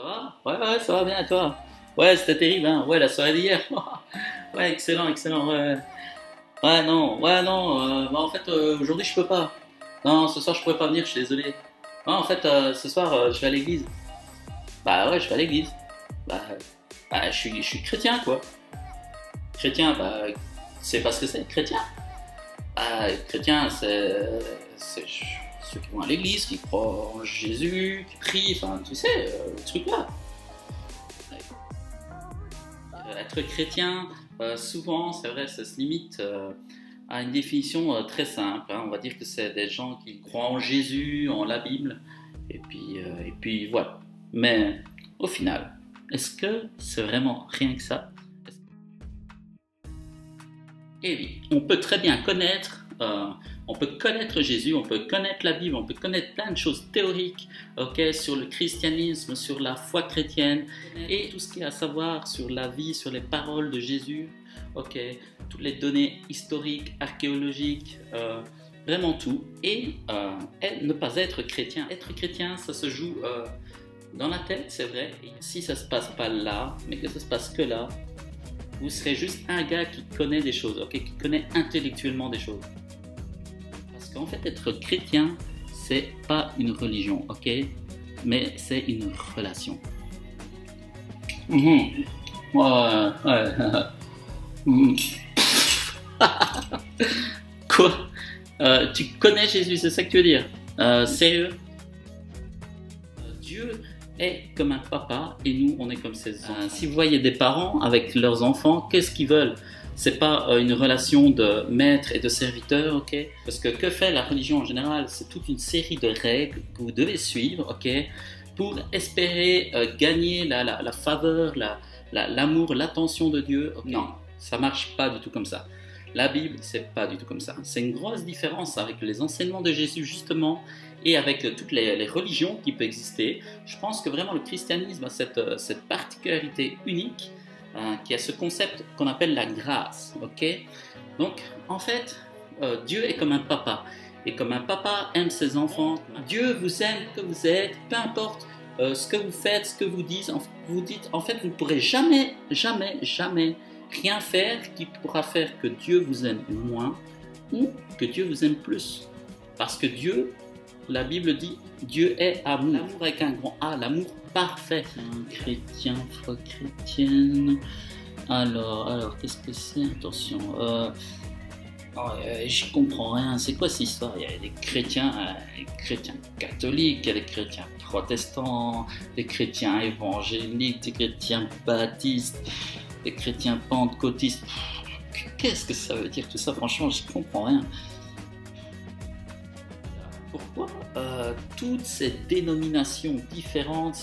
Ça va? Ouais, ouais, ça va bien, et toi? Ouais, c'était terrible, hein? Ouais, la soirée d'hier. Ouais, excellent, excellent. Ouais, ouais, non. Bah, en fait, aujourd'hui, je peux pas. Non, ce soir, je pourrais pas venir, je suis désolé. Non, en fait, ce soir, je vais à l'église. Bah ouais, je vais à l'église. Bah, je suis chrétien, quoi. Chrétien, bah, c'est pas ce que c'est, chrétien. Bah, chrétien, c'est ceux qui vont à l'église, qui croient en Jésus, qui prient, enfin, tu sais, le truc là. Être chrétien, souvent, c'est vrai, ça se limite à une définition très simple, hein. On va dire que c'est des gens qui croient en Jésus, en la Bible, et puis voilà. Mais au final, est-ce que c'est vraiment rien que ça? Eh oui, on peut connaître Jésus, on peut connaître la Bible, on peut connaître plein de choses théoriques, ok, sur le christianisme, sur la foi chrétienne et tout ce qu'il y a à savoir sur la vie, sur les paroles de Jésus, ok, toutes les données historiques, archéologiques, vraiment tout. Et ne pas être chrétien. Être chrétien, ça se joue dans la tête, c'est vrai. Et si ça se passe pas là, mais que ça se passe que là, vous serez juste un gars qui connaît des choses, ok, qui connaît intellectuellement des choses. Parce qu'en fait, être chrétien, c'est pas une religion, ok, mais c'est une relation. Mhm. Ouais, ouais. Mhm. Quoi? Tu connais Jésus, c'est ça que tu veux dire? Sérieux? Dieu est comme un papa et nous, on est comme ses enfants. Si vous voyez des parents avec leurs enfants, qu'est-ce qu'ils veulent? C'est pas une relation de maître et de serviteur, ok? Parce que fait la religion en général? C'est toute une série de règles que vous devez suivre, ok? Pour espérer gagner la faveur, l'amour, l'attention de Dieu. Okay? Non, ça marche pas du tout comme ça. La Bible, c'est pas du tout comme ça. C'est une grosse différence avec les enseignements de Jésus, justement, et avec toutes les religions qui peuvent exister. Je pense que vraiment le christianisme a cette particularité unique, qui a ce concept qu'on appelle la grâce. Okay? Donc, en fait, Dieu est comme un papa. Et comme un papa aime ses enfants, Dieu vous aime que vous êtes, peu importe ce que vous faites, ce que vous dites, en fait, vous ne pourrez jamais, jamais, jamais rien faire qui pourra faire que Dieu vous aime moins ou que Dieu vous aime plus. Parce que Dieu, la Bible dit, Dieu est amour. L'amour avec un grand A, l'amour parfait. Chrétien, foi chrétienne. Alors, qu'est-ce que c'est? Attention. J'y comprends rien. C'est quoi cette histoire? Il y a des chrétiens catholiques, il y a des chrétiens protestants, des chrétiens évangéliques, des chrétiens baptistes, des chrétiens pentecôtistes. Qu'est-ce que ça veut dire tout ça? Franchement, je comprends rien. Pourquoi toutes ces dénominations différentes,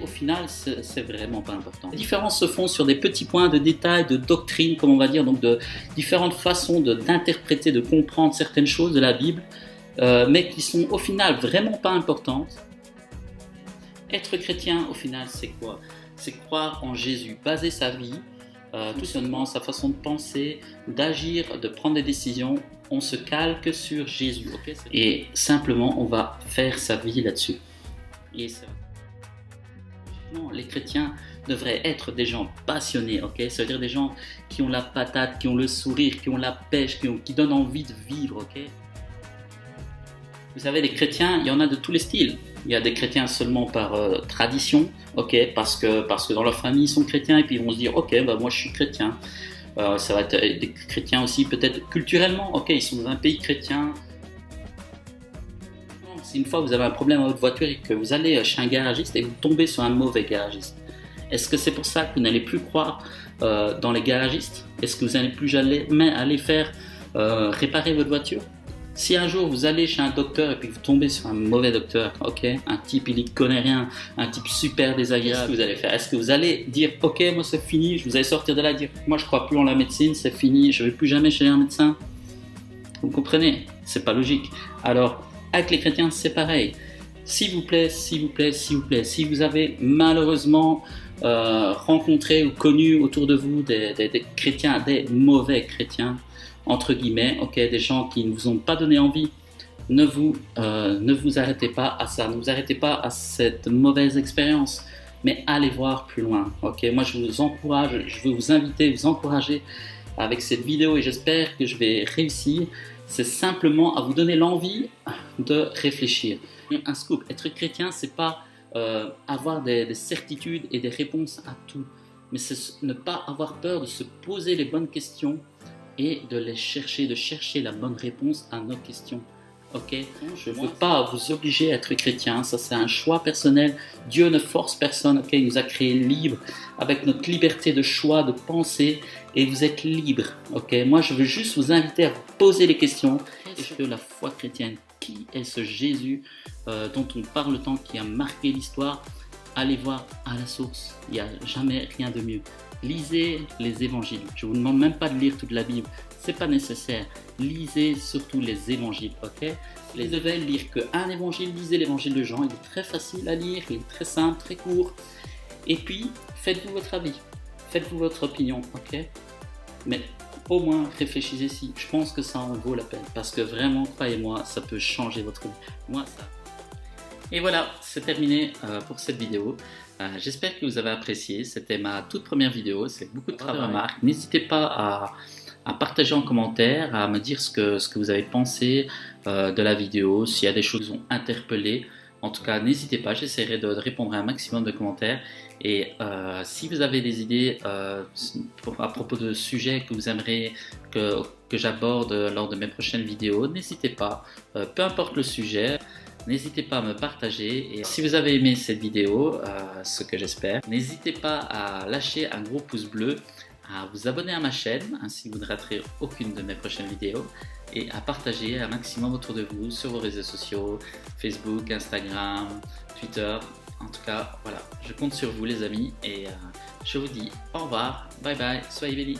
au final, c'est vraiment pas important. Les différences se font sur des petits points de détail, de doctrine, comme on va dire, donc de différentes façons d'interpréter, de comprendre certaines choses de la Bible, mais qui sont au final vraiment pas importantes. Être chrétien, au final, c'est quoi? C'est croire en Jésus, baser sa vie, tout simplement sa façon de penser, d'agir, de prendre des décisions. On se calque sur Jésus, okay? Et simplement on va faire sa vie là-dessus. Et les chrétiens devraient être des gens passionnés, ok? Ça veut dire des gens qui ont la patate, qui ont le sourire, qui ont la pêche, qui donnent envie de vivre, ok? Vous savez, les chrétiens, il y en a de tous les styles. Il y a des chrétiens seulement par tradition, ok, parce que dans leur famille ils sont chrétiens et puis ils vont se dire, ok, bah moi je suis chrétien. Ça va être des chrétiens aussi peut-être culturellement, ok, ils sont dans un pays chrétien. Si une fois vous avez un problème à votre voiture et que vous allez chez un garagiste et vous tombez sur un mauvais garagiste, est-ce que c'est pour ça que vous n'allez plus croire dans les garagistes? Est-ce que vous n'allez plus jamais aller faire réparer votre voiture? Si un jour vous allez chez un docteur et puis vous tombez sur un mauvais docteur, ok, un type il n'y connaît rien, un type super désagréable, qu'est-ce que vous allez faire? Est-ce que vous allez dire ok, moi c'est fini, vous allez sortir de là et dire moi je crois plus en la médecine, c'est fini, je ne vais plus jamais chez un médecin? Vous comprenez? C'est pas logique. Alors avec les chrétiens c'est pareil. S'il vous plaît, s'il vous plaît, s'il vous plaît, si vous avez malheureusement rencontré ou connu autour de vous des chrétiens, des mauvais chrétiens, entre guillemets, ok, des gens qui ne vous ont pas donné envie, ne vous arrêtez pas à ça, ne vous arrêtez pas à cette mauvaise expérience. mais allez voir plus loin. Ok, moi je vous encourage, je veux vous inviter, vous encourager avec cette vidéo et j'espère que je vais réussir. C'est simplement à vous donner l'envie de réfléchir. Un scoop, être chrétien, c'est pas avoir des certitudes et des réponses à tout, mais c'est ne pas avoir peur de se poser les bonnes questions et de les chercher, de chercher la bonne réponse à nos questions. Ok, je ne veux pas vous obliger à être chrétien, ça c'est un choix personnel. Dieu ne force personne, ok, il nous a créés libres, avec notre liberté de choix, de penser, et vous êtes libre. Ok, moi je veux juste vous inviter à vous poser les questions. Est-ce que la foi chrétienne, qui est ce Jésus dont on parle tant, qui a marqué l'histoire? Allez voir à la source, il n'y a jamais rien de mieux. Lisez les évangiles, je ne vous demande même pas de lire toute la Bible, c'est pas nécessaire. Lisez surtout les évangiles, ok? Si vous devez lire qu'un évangile, lisez l'évangile de Jean, il est très facile à lire, il est très simple, très court. Et puis, faites-vous votre avis, faites-vous votre opinion, ok? Mais au moins réfléchissez-y, je pense que ça en vaut la peine, parce que vraiment, croyez-moi, ça peut changer votre vie. Moi, ça. Et voilà, c'est terminé pour cette vidéo. J'espère que vous avez apprécié, c'était ma toute première vidéo, c'est beaucoup de travail. N'hésitez pas à partager en commentaire, à me dire ce que vous avez pensé de la vidéo, s'il y a des choses qui vous ont interpellé. En tout cas, n'hésitez pas, j'essaierai de répondre à un maximum de commentaires. Et si vous avez des idées à propos de sujets que vous aimeriez que j'aborde lors de mes prochaines vidéos, n'hésitez pas, peu importe le sujet. N'hésitez pas à me partager et si vous avez aimé cette vidéo, ce que j'espère, n'hésitez pas à lâcher un gros pouce bleu, à vous abonner à ma chaîne, ainsi vous ne raterez aucune de mes prochaines vidéos et à partager un maximum autour de vous sur vos réseaux sociaux, Facebook, Instagram, Twitter. En tout cas, voilà, je compte sur vous les amis et je vous dis au revoir, bye bye, soyez bénis.